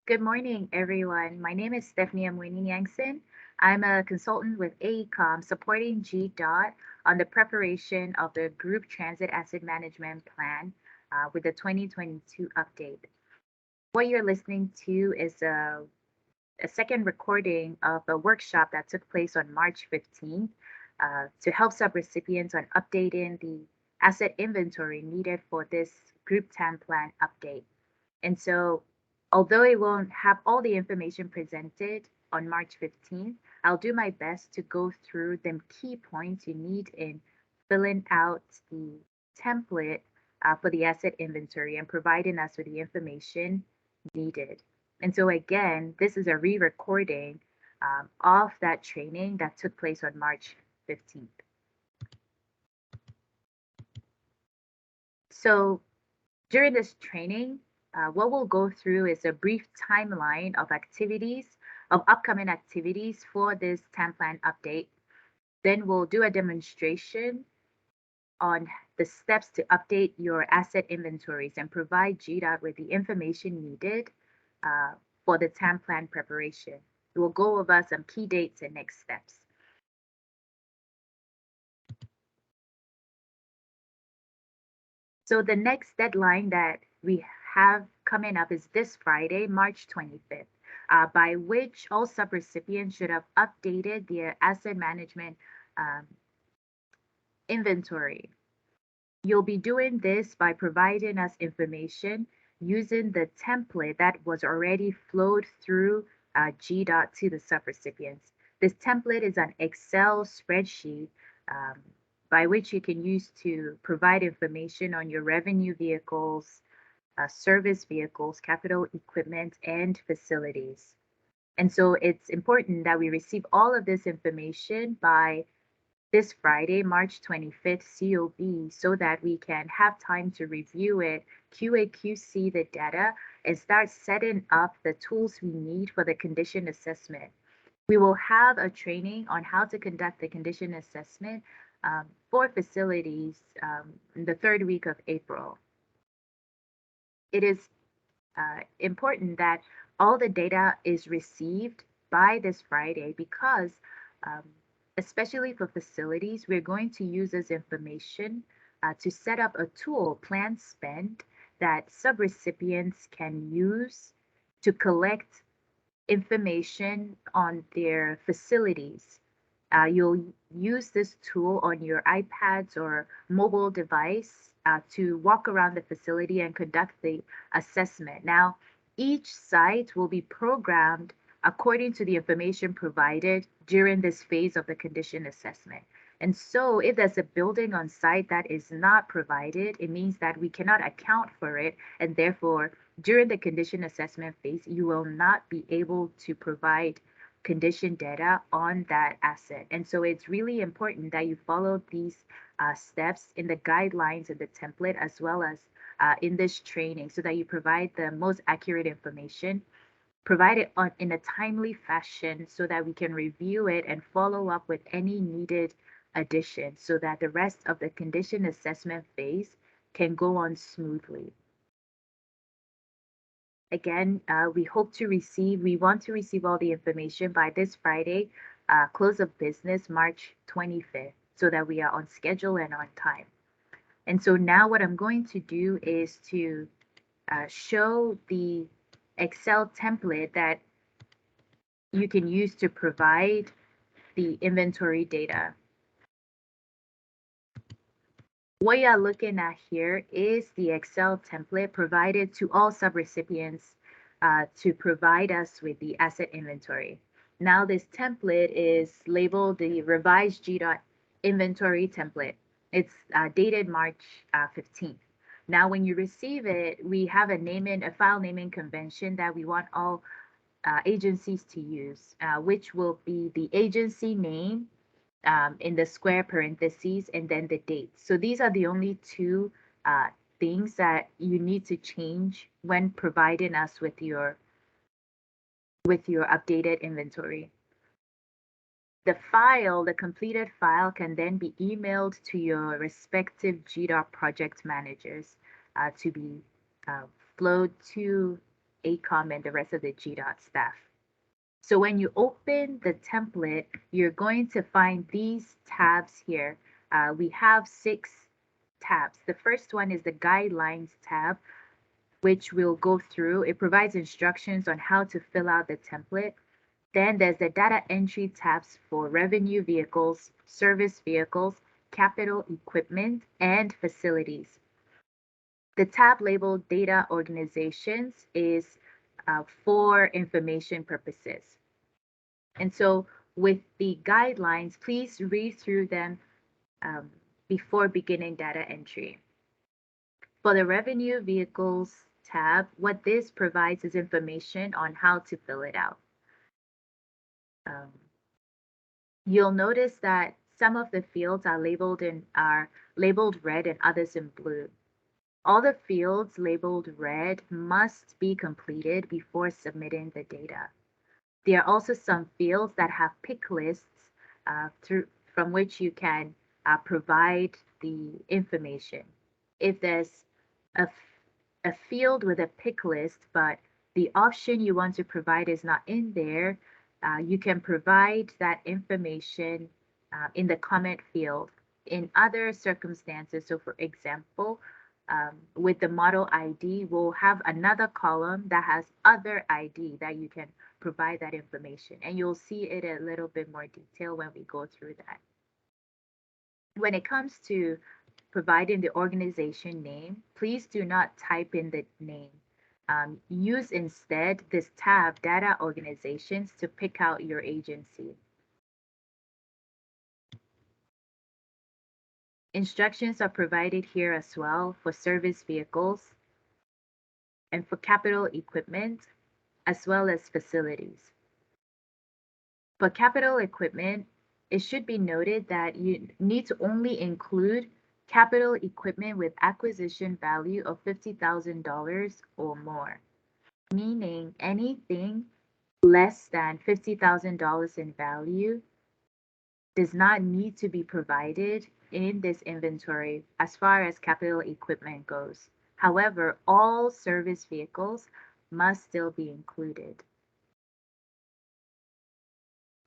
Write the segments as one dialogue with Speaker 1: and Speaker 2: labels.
Speaker 1: Good morning, everyone. My name is Stephanie Amwini Yangson. I'm a consultant with AECOM supporting GDOT on the preparation of the Group Transit Asset Management Plan with the 2022 update. What you're listening to is a second recording of a workshop that took place on March 15th to help subrecipients on updating the asset inventory needed for this Group TAMP plan update. And so, although it won't have all the information presented on March 15th, I'll do my best to go through the key points you need in filling out the template for the asset inventory and providing us with the information needed. And so, again, this is a re recording of that training that took place on March 15th. So, during this training, what we'll go through is a brief timeline of activities, of upcoming activities for this TAMP plan update. Then we'll do a demonstration on the steps to update your asset inventories and provide GDOT with the information needed for the TAMP plan preparation. We'll go over some key dates and next steps. So the next deadline that we have coming up is this Friday, March 25th, by which all subrecipients should have updated their asset management inventory. You'll be doing this by providing us information using the template that was already flowed through GDOT to the subrecipients. This template is an Excel spreadsheet by which you can use to provide information on your revenue vehicles, service vehicles, capital equipment, and facilities. And so it's important that we receive all of this information by this Friday, March 25th, COB, so that we can have time to review it, QA/QC the data, and start setting up the tools we need for the condition assessment. We will have a training on how to conduct the condition assessment for facilities in the third week of April. It is important that all the data is received by this Friday because, especially for facilities, we're going to use this information to set up a tool, plan spend, that subrecipients can use to collect information on their facilities. You'll use this tool on your iPads or mobile device to walk around the facility and conduct the assessment. Now, each site will be programmed according to the information provided during this phase of the condition assessment. And so if there's a building on site that is not provided, it means that we cannot account for it, and therefore during the condition assessment phase, you will not be able to provide condition data on that asset. And so it's really important that you follow these steps in the guidelines and the template, as well as in this training, so that you provide the most accurate information, provide it in a timely fashion so that we can review it and follow up with any needed additions so that the rest of the condition assessment phase can go on smoothly. Again, we want to receive all the information by this Friday, close of business, March 25th, so that we are on schedule and on time. And so now what I'm going to do is to show the Excel template that you can use to provide the inventory data. What you are looking at here is the Excel template provided to all subrecipients to provide us with the asset inventory. Now this template is labeled the revised GDOT inventory template. It's dated March 15th. Now when you receive it, we have a file naming convention that we want all agencies to use, which will be the agency name, in the square parentheses, and then the date. So these are the only two things that you need to change when providing us with your updated inventory. The completed file can then be emailed to your respective GDOT project managers to be flowed to ACOM and the rest of the GDOT staff. So when you open the template, you're going to find these tabs here. We have 6 tabs. The first one is the Guidelines tab, which we'll go through. It provides instructions on how to fill out the template. Then there's the Data Entry tabs for revenue vehicles, service vehicles, capital equipment, and facilities. The tab labeled Data Organizations is for information purposes. And so with the guidelines, please read through them before beginning data entry. For the Revenue Vehicles tab, what this provides is information on how to fill it out. You'll notice that some of the fields are labeled red and others in blue. All the fields labeled red must be completed before submitting the data. There are also some fields that have pick lists from which you can provide the information. If there's a field with a pick list, but the option you want to provide is not in there, you can provide that information in the comment field. In other circumstances, so for example, with the model ID, we'll have another column that has other ID that you can provide that information. And you'll see it a little bit more detail when we go through that. When it comes to providing the organization name, please do not type in the name. Use instead this tab, Data Organizations, to pick out your agency. Instructions are provided here as well for service vehicles and for capital equipment, as well as facilities. For capital equipment, it should be noted that you need to only include capital equipment with acquisition value of $50,000 or more, meaning anything less than $50,000 in value does not need to be provided in this inventory as far as capital equipment goes. However, all service vehicles must still be included.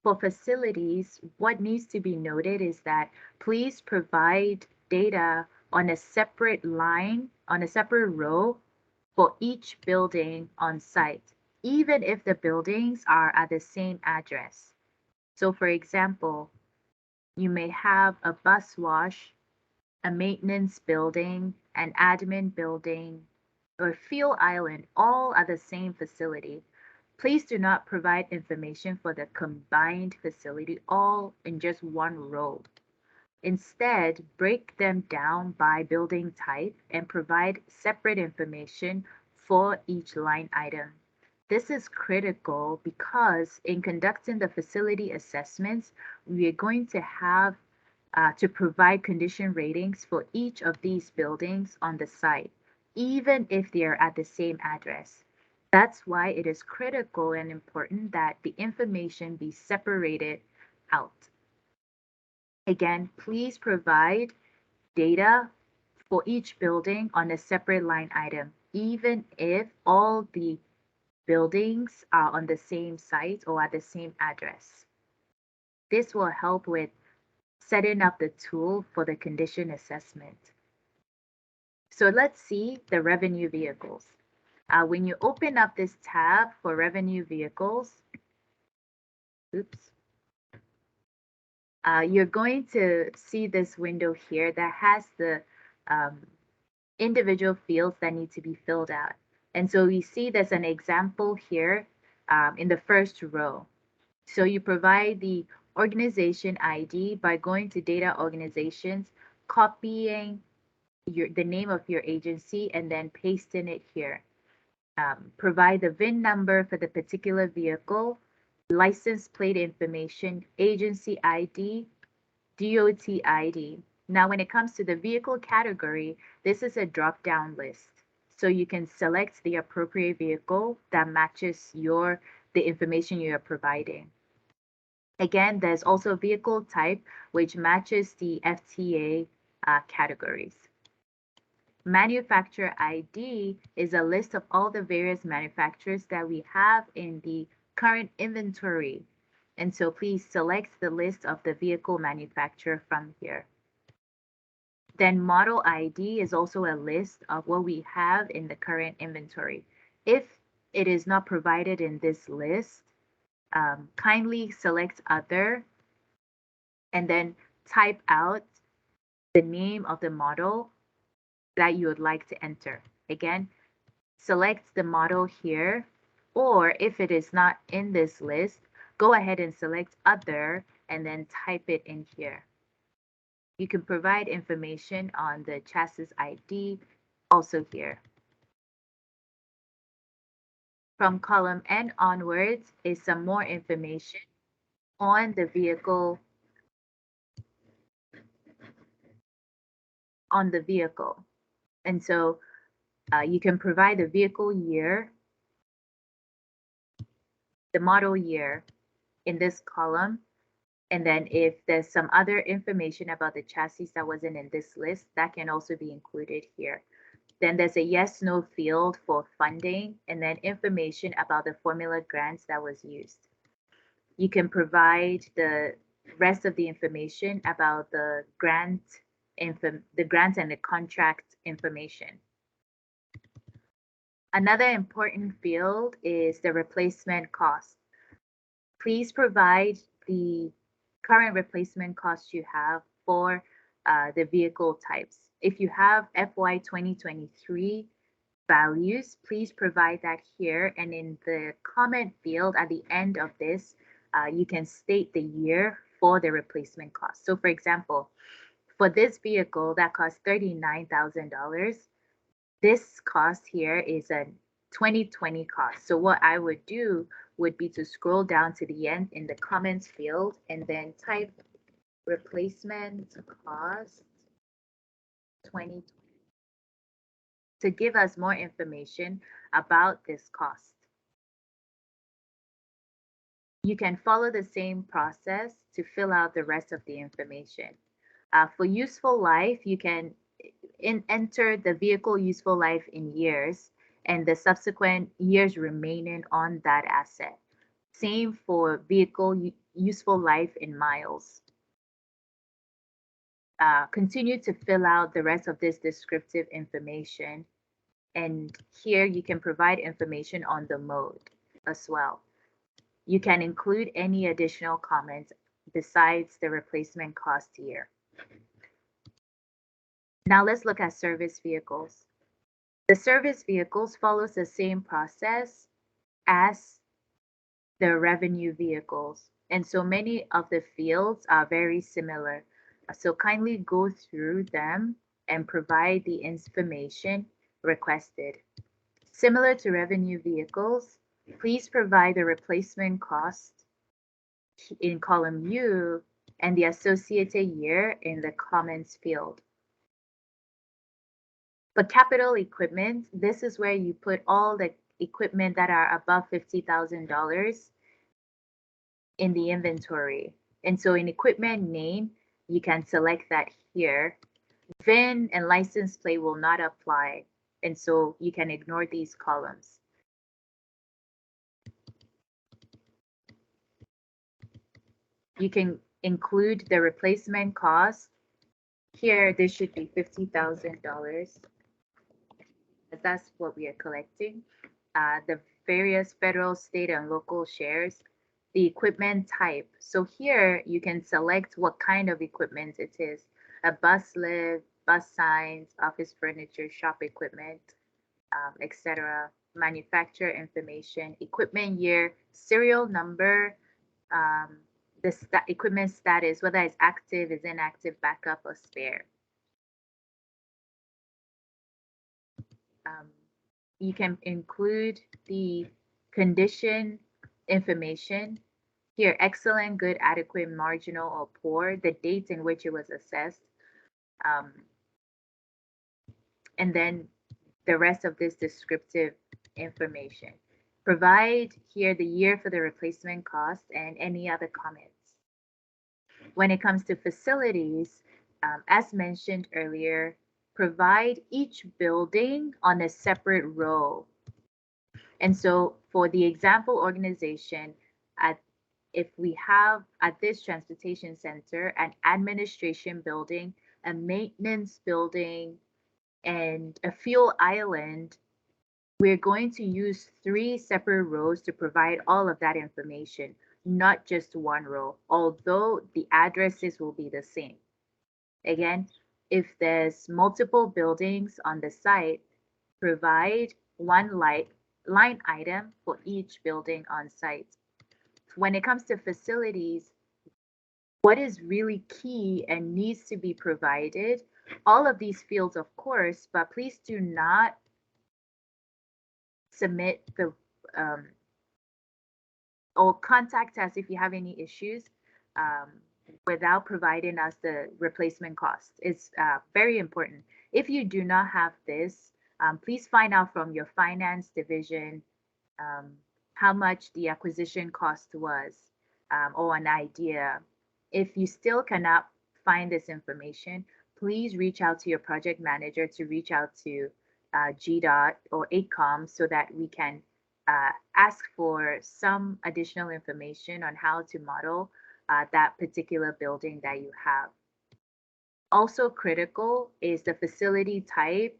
Speaker 1: For facilities, what needs to be noted is that please provide data on a separate line, on a separate row for each building on site, even if the buildings are at the same address. So for example, you may have a bus wash, a maintenance building, an admin building, or fuel island, all at the same facility. Please do not provide information for the combined facility all in just one row. Instead, break them down by building type and provide separate information for each line item. This is critical because in conducting the facility assessments, we are going to have to provide condition ratings for each of these buildings on the site, even if they are at the same address. That's why it is critical and important that the information be separated out. Again, please provide data for each building on a separate line item, even if all the buildings are on the same site or at the same address. This will help with setting up the tool for the condition assessment. So let's see the revenue vehicles. When you open up this tab for revenue vehicles, you're going to see this window here that has the individual fields that need to be filled out. And so we see there's an example here in the first row. So you provide the organization ID by going to data organizations, copying the name of your agency, and then pasting it here. Provide the VIN number for the particular vehicle, license plate information, agency ID, DOT ID. Now, when it comes to the vehicle category, this is a drop-down list. So you can select the appropriate vehicle that matches the information you are providing. Again, there's also vehicle type, which matches the FTA categories. Manufacturer ID is a list of all the various manufacturers that we have in the current inventory. And so please select the list of the vehicle manufacturer from here. Then model ID is also a list of what we have in the current inventory. If it is not provided in this list, kindly select other and then type out the name of the model that you would like to enter. Again, select the model here, or if it is not in this list, go ahead and select other and then type it in here. You can provide information on the chassis ID also here. From column N onwards is some more information on the vehicle And so you can provide the vehicle year, the model year in this column. And then if there's some other information about the chassis that wasn't in this list, that can also be included here. Then there's a yes, no field for funding, and then information about the formula grants that was used. You can provide the rest of the information about the grant and the contract information. Another important field is the replacement cost. Please provide the current replacement cost you have for the vehicle types. If you have FY 2023 values, please provide that here. And in the comment field at the end of this, you can state the year for the replacement cost. So for example, for this vehicle that costs $39,000, this cost here is a 2020 cost. So what I would do would be to scroll down to the end in the comments field and then type replacement cost 2020 to give us more information about this cost. You can follow the same process to fill out the rest of the information. For useful life, you can enter the vehicle useful life in years and the subsequent years remaining on that asset. Same for vehicle useful life in miles. Continue to fill out the rest of this descriptive information. And here you can provide information on the mode as well. You can include any additional comments besides the replacement cost year. Now let's look at service vehicles. The service vehicles follows the same process as the revenue vehicles. And so many of the fields are very similar. So kindly go through them and provide the information requested. Similar to revenue vehicles, please provide the replacement cost in column U and the associated year in the comments field. For capital equipment, this is where you put all the equipment that are above $50,000 in the inventory. And so in equipment name, you can select that here. VIN and license plate will not apply. And so you can ignore these columns. You can include the replacement cost. Here, this should be $50,000. That's what we are collecting. The various federal, state, and local shares, the equipment type. So here you can select what kind of equipment it is. A bus lift, bus signs, office furniture, shop equipment, etc. Manufacturer information, equipment year, serial number, the equipment status, whether it's active, is inactive, backup, or spare. You can include the condition information here: excellent, good, adequate, marginal, or poor, the date in which it was assessed, and then the rest of this descriptive information. Provide here the year for the replacement cost and any other comments. When it comes to facilities, as mentioned earlier, provide each building on a separate row. And so for the example organization, at if we have at this transportation center an administration building, a maintenance building, and a fuel island, we're going to use three separate rows to provide all of that information, not just one row, although the addresses will be the same. Again, if there's multiple buildings on the site, provide one line item for each building on site. When it comes to facilities, what is really key and needs to be provided, all of these fields, of course, but please do not submit the um, or contact us if you have any issues um, without providing us the replacement cost. It's very important. If you do not have this, please find out from your finance division um, how much the acquisition cost was or an idea. If you still cannot find this information, please reach out to your project manager to reach out to GDOT or ACOM so that we can ask for some additional information on how to model that particular building that you have. Also critical is the facility type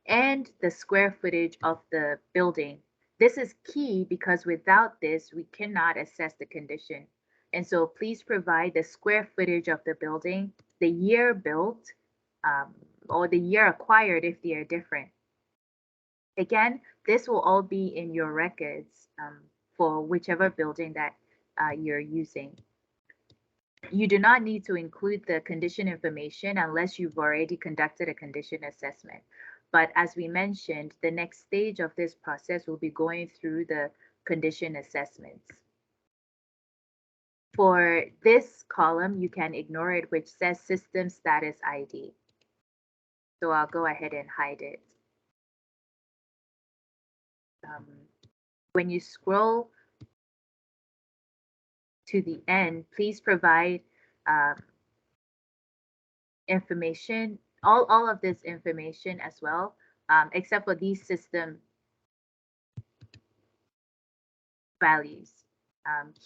Speaker 1: and the square footage of the building. This is key because without this, we cannot assess the condition. And so please provide the square footage of the building, the year built, or the year acquired if they are different. Again, this will all be in your records for whichever building that you're using. You do not need to include the condition information unless you've already conducted a condition assessment. But as we mentioned, the next stage of this process will be going through the condition assessments. For this column, you can ignore it, which says System Status ID. So I'll go ahead and hide it. When you scroll to the end, please provide information, all of this information as well, except for these system values.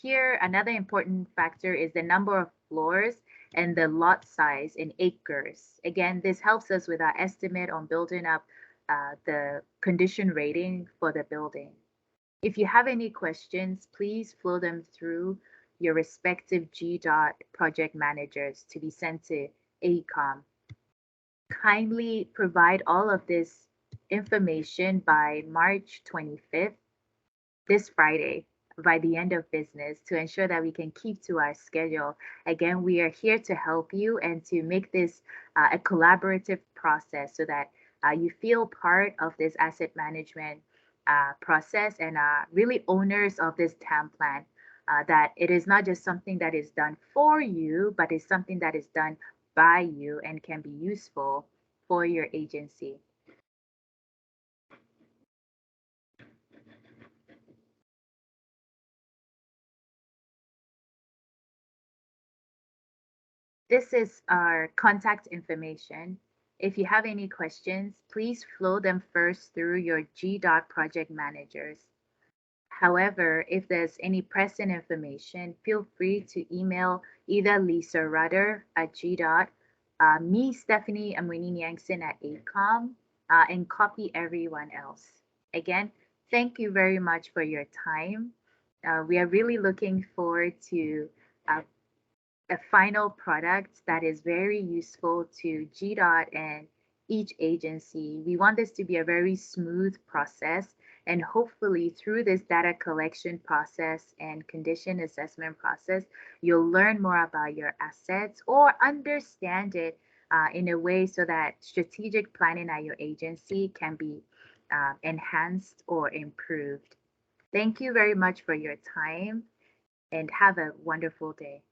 Speaker 1: Here, another important factor is the number of floors and the lot size in acres. Again, this helps us with our estimate on building up the condition rating for the building. If you have any questions, please flow them through your respective GDOT project managers to be sent to AECOM. Kindly provide all of this information by March 25th, this Friday, by the end of business to ensure that we can keep to our schedule. Again, we are here to help you and to make this a collaborative process so that you feel part of this asset management process and are really owners of this TAMP plan. That it is not just something that is done for you, but is something that is done by you and can be useful for your agency. This is our contact information. If you have any questions, please flow them first through your GDOT project managers. However, if there's any present information, feel free to email either Lisa Rudder at GDOT, me, Stephanie Amwini Yangson at ACOM, and copy everyone else. Again, thank you very much for your time. We are really looking forward to a final product that is very useful to GDOT and each agency. We want this to be a very smooth process, and hopefully through this data collection process and condition assessment process, you'll learn more about your assets or understand it in a way so that strategic planning at your agency can be enhanced or improved. Thank you very much for your time and have a wonderful day.